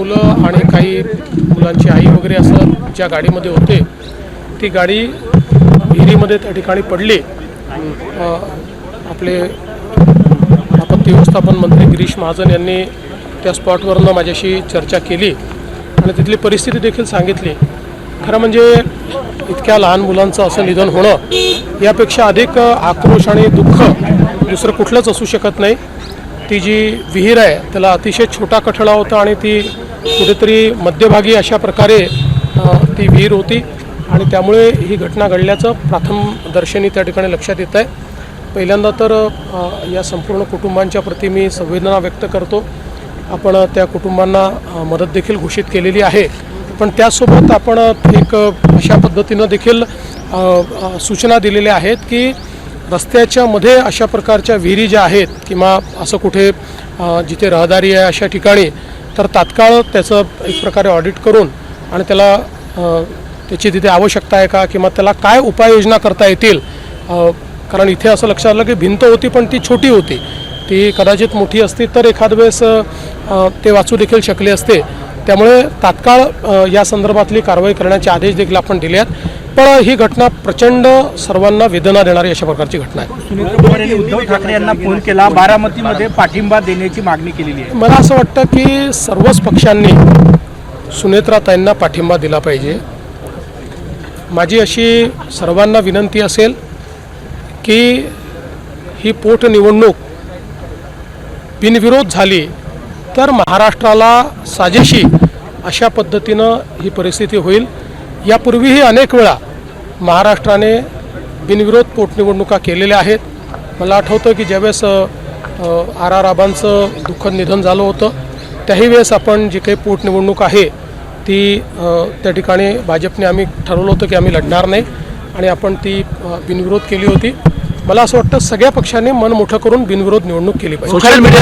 मुलं आणि काही मुलांची आई वगैरे असं ज्या गाडीमध्ये होते ती गाडी विहिरीमध्ये त्या ठिकाणी पडली। आपले आपत्ती व्यवस्थापन मंत्री गिरीश महाजन यांनी त्या स्पॉटवरनं माझ्याशी चर्चा केली आणि तिथली परिस्थिती देखील सांगितली। खरं म्हणजे इतक्या लहान मुलांचं असं निधन होणं यापेक्षा अधिक आक्रोश आणि दुःख दुसरं कुठलंच असू शकत नाही। ती जी विहीर आहे त्याला अतिशय छोटा कठडा होता आणि ती कुठेतरी मध्यभागी अशा प्रकारे ती विहीर होती आणि त्यामुळे ही घटना घडल्याचं प्रथमदर्शनी त्या ठिकाणी लक्षात येत आहे। पहिल्यांदा तर या संपूर्ण कुटुंबांच्या प्रति मी संवेदना व्यक्त करतो। आपण त्या कुटुंबांना मदत देखील घोषित केलेली आहे, पण त्यासोबत आपण एक अशा पद्धतीनं देखील सूचना दिलेल्या आहेत की रस्त्याच्या मध्ये अशा प्रकारच्या विहिरी ज्या आहेत किंवा असं कुठे जिथे रहदारी आहे अशा ठिकाणी तर तात्काळ त्याचं एक प्रकारे ऑडिट करून आणि त्याला त्याची तिथे आवश्यकता आहे का किंवा त्याला काय उपाययोजना करता येतील। कारण इथे असं लक्षात आलं की भिंत होती पण ती छोटी होती, ती कदाचित मोठी असती तर एखाद वेळेस ते वाचू देखील शकले असते। त्यामुळे तात्काळ या संदर्भातली कारवाई करण्याचे आदेश देखील आपण दिले आहेत। पण ही घटना प्रचंड सर्वांना वेदना देणारी अशा प्रकारची घटना आहे। सुनेत्रा पवार यांनी उद्धव ठाकरे यांना फोन केला, बारामतीमध्ये पाठिंबा देण्याची मागणी केलेली आहे। मला असं वाटतं की सर्वच पक्षांनी सुनेत्राताईंना पाठिंबा दिला पाहिजे। माझी अशी सर्वांना विनंती असेल की ही पोटनिवडणूक बिनविरोध झाली तर महाराष्ट्राला साजेशी अशा पद्धतीनं ही परिस्थिती होईल। यापूर्वीही अनेक वेळा महाराष्ट्राने बिनविरोध पोटनिवडणुका केलेल्या आहेत। मला आठवतं की ज्यावेळेस आर आबांचं दुःखद निधन झालं होतं त्याही वेळेस आपण जी काही पोटनिवडणूक आहे ती त्या ठिकाणी भाजपने आम्ही ठरवलं होतं की आम्ही लढणार नाही आणि आपण ती बिनविरोध केली होती। मला असं वाटतं सगळ्या पक्षांनी मन मोठं करून बिनविरोध निवडणूक केली पाहिजे। Social media